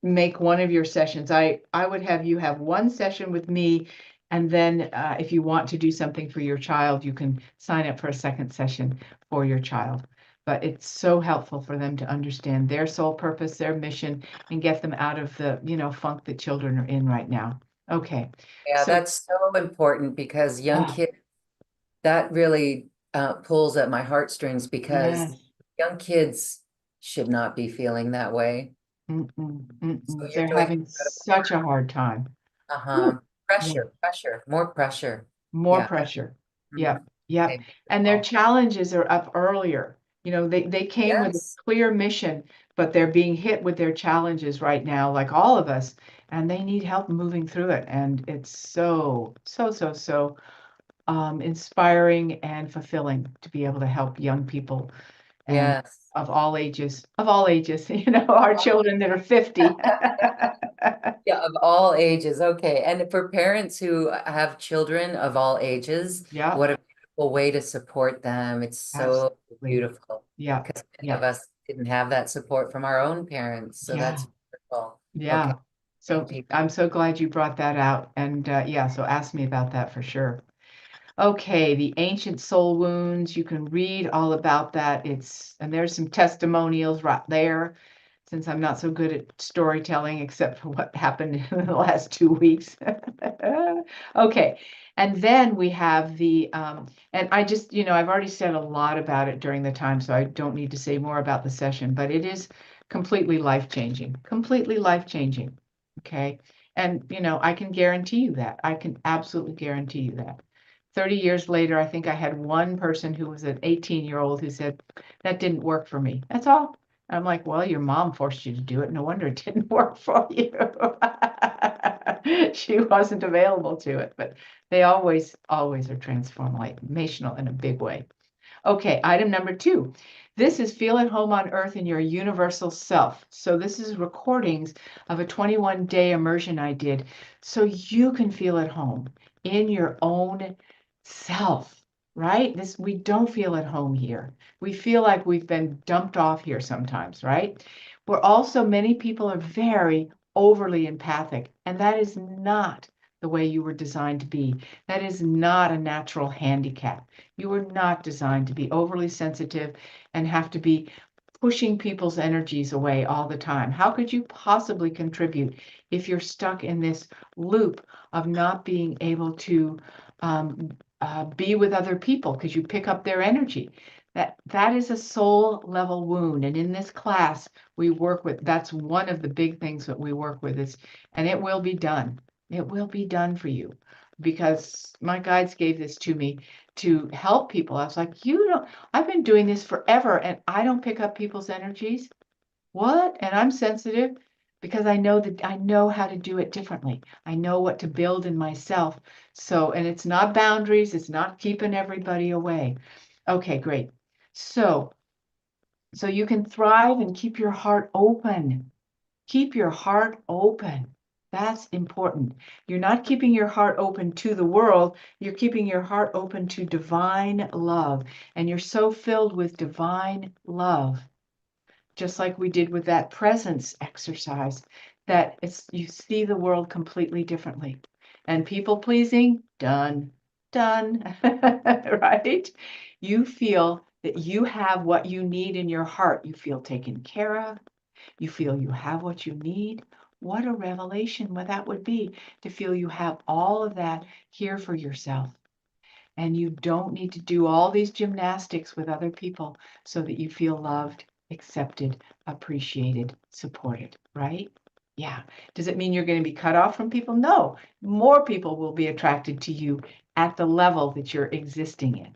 make one of your sessions. I would have you have one session with me, and then if you want to do something for your child, you can sign up for a second session for your child. But it's so helpful for them to understand their soul purpose, their mission, and get them out of the, funk that children are in right now. Okay. Yeah, So, that's so important because young ah, kids, that really pulls at my heartstrings because yes. young kids should not be feeling that way. Mm-mm, So mm-mm. you're They're doing having incredible such a work. hard time. Uh-huh. Whew. Yeah. More pressure. More Yeah. pressure. Mhm. Yep, yep. Okay, And their beautiful. challenges are up earlier. They came with a Yes. clear mission, but they're being hit with their challenges right now, like all of us, and they need help moving through it. And it's so inspiring and fulfilling to be able to help young people and Yes. of all ages, our children that are 50. Yeah, of all ages. Okay. And for parents who have children of all ages, Yeah, what a beautiful way to support them. It's so absolutely. beautiful Yeah, because many yeah, of us didn't have that support from our own parents. So yeah. that's wonderful. Okay. Yeah. So Thank you. I'm so glad you brought that out. And yeah, so ask me about that for sure. Okay, the ancient soul wounds, you can read all about that. And there's some testimonials right there, since I'm not so good at storytelling, except for what happened in the last 2 weeks. Okay, and then we have and I just, I've already said a lot about it during the time, so I don't need to say more about the session, but it is completely life changing. Okay, and, I can guarantee you that. I can absolutely guarantee you that. 30 years later, I think I had one person who was an 18-year-old who said, that didn't work for me. That's all. I'm like, well, your mom forced you to do it. No wonder it didn't work for you. She wasn't available to it, but they always are transformational in a big way. Okay, item number 2. This is Feel at Home on Earth in Your Universal Self. So this is recordings of a 21-day immersion I did so you can feel at home in your own self, right? We don't feel at home here. We feel like we've been dumped off here sometimes, right? We're also, many people are very overly empathic, and that is not the way you were designed to be. That is not a natural handicap. You were not designed to be overly sensitive and have to be pushing people's energies away all the time. How could you possibly contribute if you're stuck in this loop of not being able to be with other people because you pick up their energy? That is a soul level wound. And in this class, we work with, that's one of the big things that we work with and it will be done. It will be done for you because my guides gave this to me to help people. I was like, I've been doing this forever and I don't pick up people's energies. What? And I'm sensitive because I know how to do it differently. I know what to build in myself. So, and it's not boundaries, it's not keeping everybody away. Okay, great. So, so you can thrive and keep your heart open. Keep your heart open. That's important. You're not keeping your heart open to the world. You're keeping your heart open to divine love. And you're so filled with divine love, just like we did with that presence exercise, that you see the world completely differently. And people pleasing, done, done, right? You feel that you have what you need in your heart. You feel taken care of. You feel you have what you need. What a revelation what that would be, to feel you have all of that here for yourself. And you don't need to do all these gymnastics with other people so that you feel loved, accepted, appreciated, supported, right? Yeah. Does it mean you're going to be cut off from people? No. More people will be attracted to you at the level that you're existing in.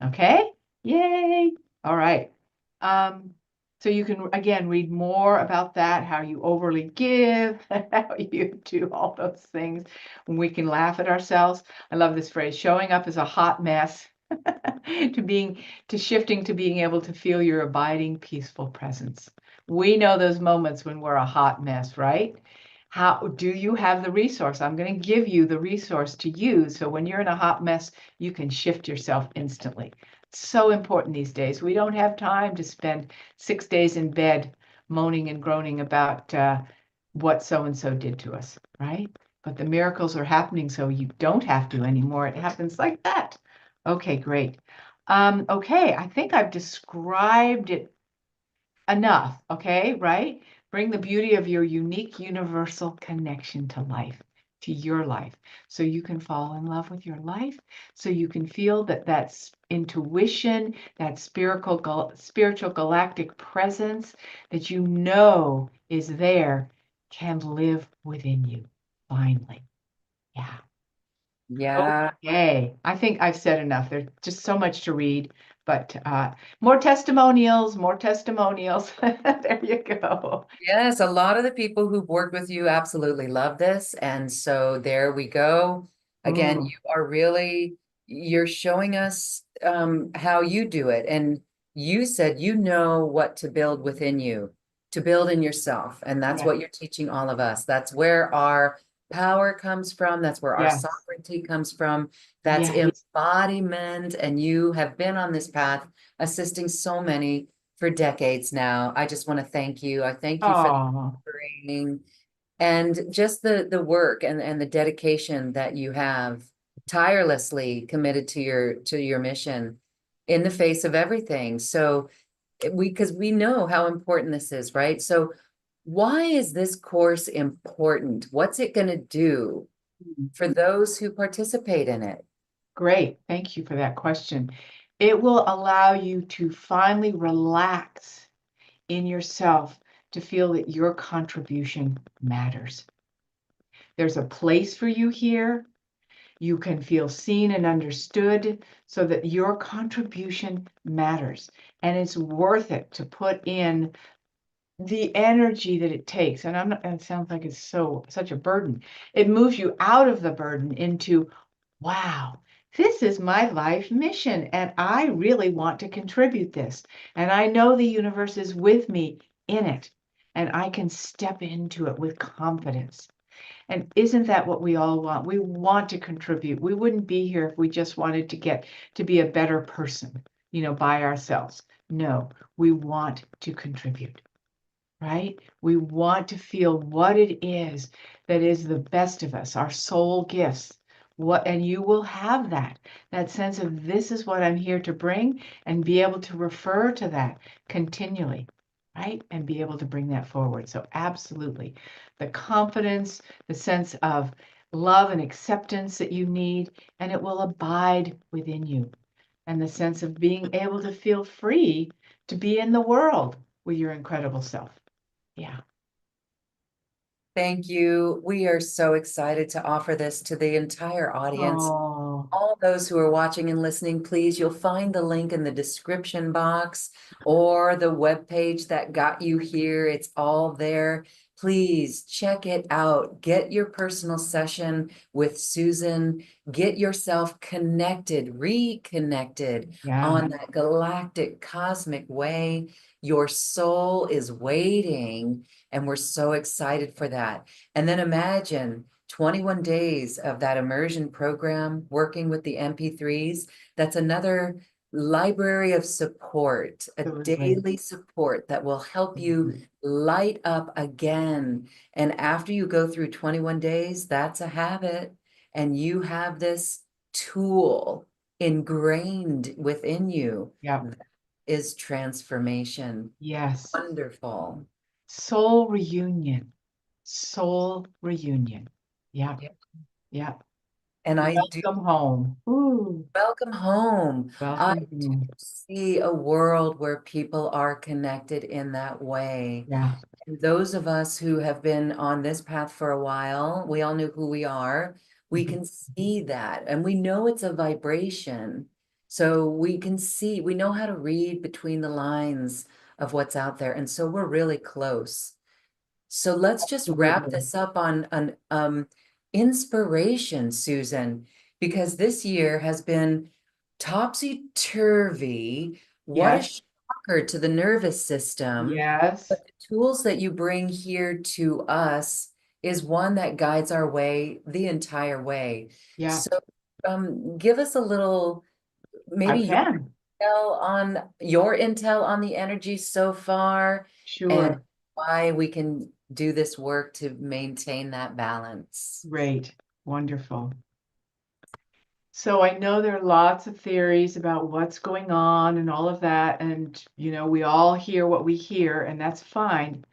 Okay? Yay. All right. Um, so you can, again, read more about that, how you overly give, how you do all those things. We can laugh at ourselves. I love this phrase, showing up as a hot mess, to shifting to being able to feel your abiding, peaceful presence. We know those moments when we're a hot mess, right? How do you have the resource? I'm going to give you the resource to use. So when you're in a hot mess, you can shift yourself instantly. So important these days. We don't have time to spend 6 days in bed moaning and groaning about what so-and-so did to us, right? But the miracles are happening, so you don't have to anymore. It happens like that. Okay, great. Okay, I think I've described it enough, okay, right? Bring the beauty of your unique universal connection to life. to your life, so you can fall in love with your life, so you can feel that that's intuition, that spiritual galactic presence that you know is there can live within you finally. Yeah. Yeah. Okay. I think I've said enough. There's just so much to read, but more testimonials, more testimonials. There you go. Yes, a lot of the people who've worked with you absolutely love this. And so there we go. Again, Mm, you are really, you're showing us how you do it. And you said you know what to build within you, to build in yourself. And that's yes, what you're teaching all of us. That's where our power comes from. That's where our yes, sovereignty comes from. That's yes. embodiment. And you have been on this path, assisting so many for decades now. I just want to thank you. I thank you for the Oh, training and just the work and the dedication that you have tirelessly committed to your mission in the face of everything. So because we know how important this is, right? So why is this course important? What's it going to do for those who participate in it? great. Thank you for that question. It will allow you to finally relax in yourself to feel that your contribution matters. There's a place for you here. You can feel seen and understood so that your contribution matters. And it's worth it to put in the energy that it takes. And I'm not, it sounds like it's such a burden. It moves you out of the burden into, wow, this is my life mission. And I really want to contribute this. And I know the universe is with me in it. And I can step into it with confidence. And isn't that what we all want? We want to contribute. We wouldn't be here if we just wanted to get to be a better person, by ourselves. No, we want to contribute, right? We want to feel what it is that is the best of us, our soul gifts. And you will have that sense of this is what I'm here to bring, and be able to refer to that continually, right? And be able to bring that forward. So absolutely, the confidence, the sense of love and acceptance that you need, and it will abide within you. And the sense of being able to feel free to be in the world with your incredible self. Yeah. Thank you. We are so excited to offer this to the entire audience. Oh, All those who are watching and listening, please, you'll find the link in the description box or the webpage that got you here. It's all there. Please check it out. Get your personal session with Susann. Get yourself connected, reconnected yeah. on that galactic cosmic way. Your soul is waiting, and we're so excited for that. And then imagine 21 days of that immersion program, working with the MP3s. That's another library of support, a Absolutely. daily support that will help you light up again. And after you go through 21 days, that's a habit. And you have this tool ingrained within you. Yeah. That is transformation. Yes. Wonderful. Soul reunion. Soul reunion. Yeah. Yep. Yeah. And I do Welcome home. Ooh, welcome home. I welcome do home. see a world where people are connected in that way. Yeah. And those of us who have been on this path for a while, we all know who we are. We Mhm. can see that and we know it's a vibration. So we can see, we know how to read between the lines of what's out there. And so we're really close. So let's just wrap Absolutely. this up on an inspiration, Susann, because this year has been topsy-turvy. What a Yes. shocker to the nervous system. But Yes. the tools that you bring here to us is one that guides our way the entire way. Yeah. So give us a little, I maybe can. your intel on the energy so far and Sure. why we can do this work to maintain that balance. Great. Wonderful. So I know there are lots of theories about what's going on and all of that. And, we all hear what we hear, and that's fine.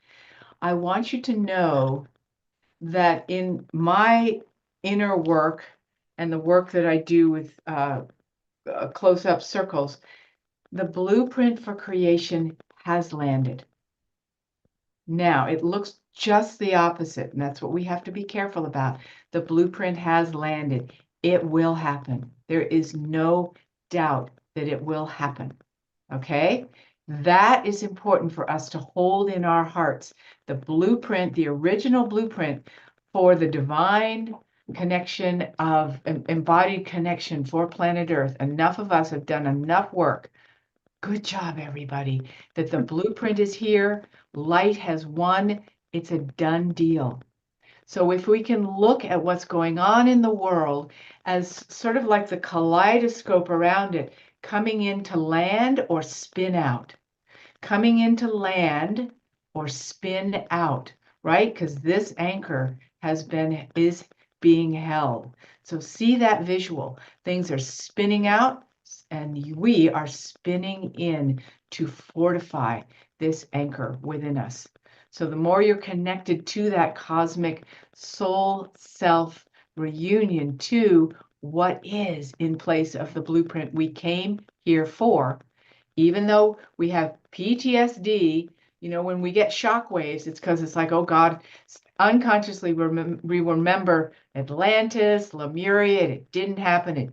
I want you to know that in my inner work and the work that I do with close-up circles, the blueprint for creation has landed. Now, it looks just the opposite, and that's what we have to be careful about. The blueprint has landed. It will happen. There is no doubt that it will happen. Okay? That is important for us to hold in our hearts. The blueprint, the original blueprint for the divine connection of embodied connection for planet Earth. Enough of us have done enough work. Good job, everybody, that the blueprint is here. Light has won. It's a done deal. So if we can look at what's going on in the world as sort of like the kaleidoscope around it, coming into land or spin out, coming into land or spin out, right? Because this anchor is being held. So see that visual. Things are spinning out and we are spinning in to fortify this anchor within us. So the more you're connected to that cosmic soul self reunion to what is in place of the blueprint we came here for, even though we have PTSD, when we get shock waves, it's because it's like, oh God, unconsciously we remember Atlantis, Lemuria, it didn't happen,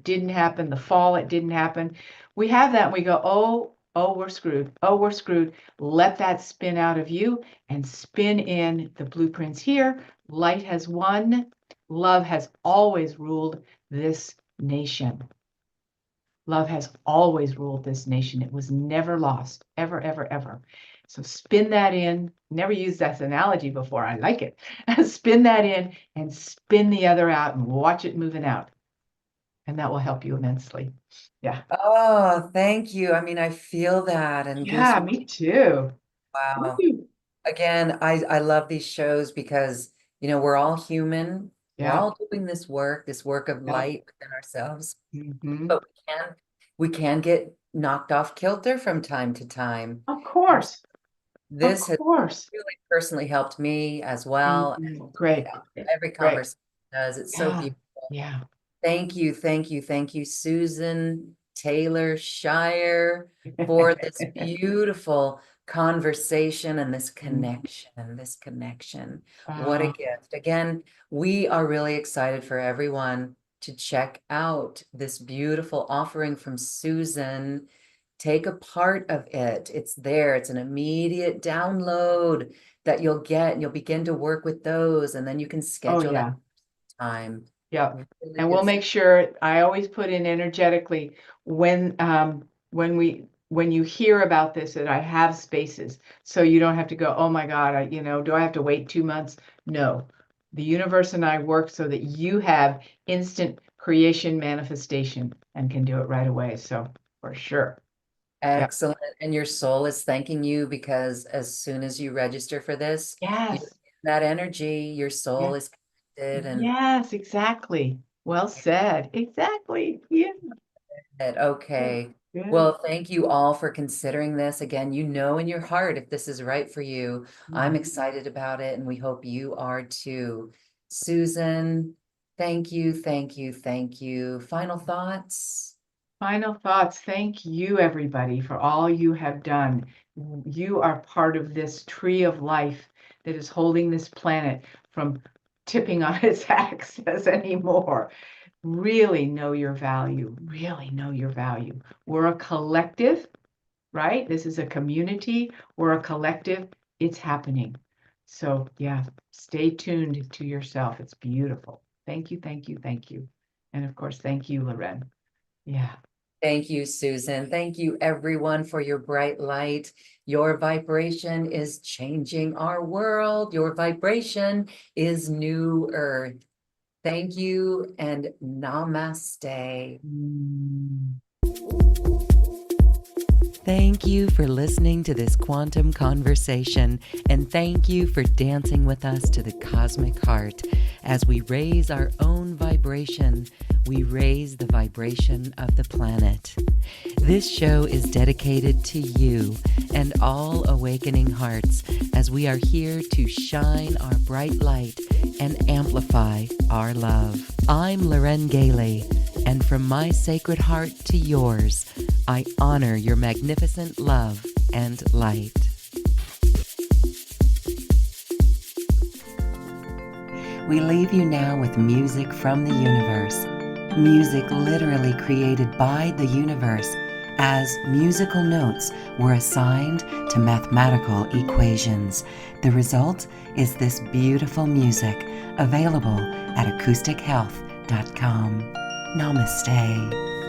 the fall, it didn't happen. We have that and we go, oh, we're screwed. Oh, we're screwed. Let that spin out of you and spin in the blueprints here. Light has won. Love has always ruled this nation. Love has always ruled this nation. It was never lost, ever, ever, ever. So spin that in. Never used that analogy before. I like it. Spin that in and spin the other out and watch it moving out. And that will help you immensely. Yeah. Oh, thank you. I mean, I feel that and Yeah, goosebumps. me too. Wow. Woo. Again, I love these shows because, we're all human. We're Yeah. all doing this work of Yeah. light within ourselves, Mhm. but we can get knocked off kilter from time to time. Of And course. Of this has course. really personally helped me as well. Mhm. Great. Every Great. conversation does. It's so Yeah. beautiful. Yeah. Thank you, thank you, thank you, Susann Taylor Shier, for this beautiful conversation and this connection, this connection. What a Uh, gift. Again, we are really excited for everyone to check out this beautiful offering from Susann. Take a part of it. It's there. It's an immediate download that you'll get, and you'll begin to work with those, and then you can oh schedule that yeah. time. Yeah. Really And good we'll stuff. make sure I always put in energetically when you hear about this that I have spaces so you don't have to go, oh my God, do I have to wait 2 months? No. The universe and I work so that you have instant creation manifestation and can do it right away. So for sure. Yeah. Excellent. And your soul is thanking you because as soon as you register for this, you Yes. that energy, your soul Yeah. is connected and Yes, exactly. Well said. Exactly. Yeah. Good. okay. Good. Well, thank you all for considering this. Again, you know in your heart if this is right for you. I'm Mhm. excited about it and we hope you are too. Susann, thank you, thank you, thank you. Final thoughts? Final thoughts. Thank you, everybody, for all you have done. You are part of this tree of life that is holding this planet from tipping on its axis anymore. Really know your value. Really know your value. We're a collective, right? This is a community. We're a collective. It's happening. So, yeah, stay tuned to yourself. It's beautiful. Thank you, thank you, thank you. And of course, thank you, Loren. Yeah. Thank you, Susann. Thank you, everyone, for your bright light. Your vibration is changing our world. Your vibration is new earth. Thank you and namaste. Mm. Thank you for listening to this quantum conversation, and thank you for dancing with us to the cosmic heart as we raise our own vibration we raise the vibration of the planet. This show is dedicated to you and all awakening hearts as we are here to shine our bright light and amplify our love. I'm Loren Gailey, and from my sacred heart to yours, I honor your magnificent love and light. We leave you now with music from the universe. Music literally created by the universe as musical notes were assigned to mathematical equations. The result is this beautiful music available at acoustichealth.com. Namaste.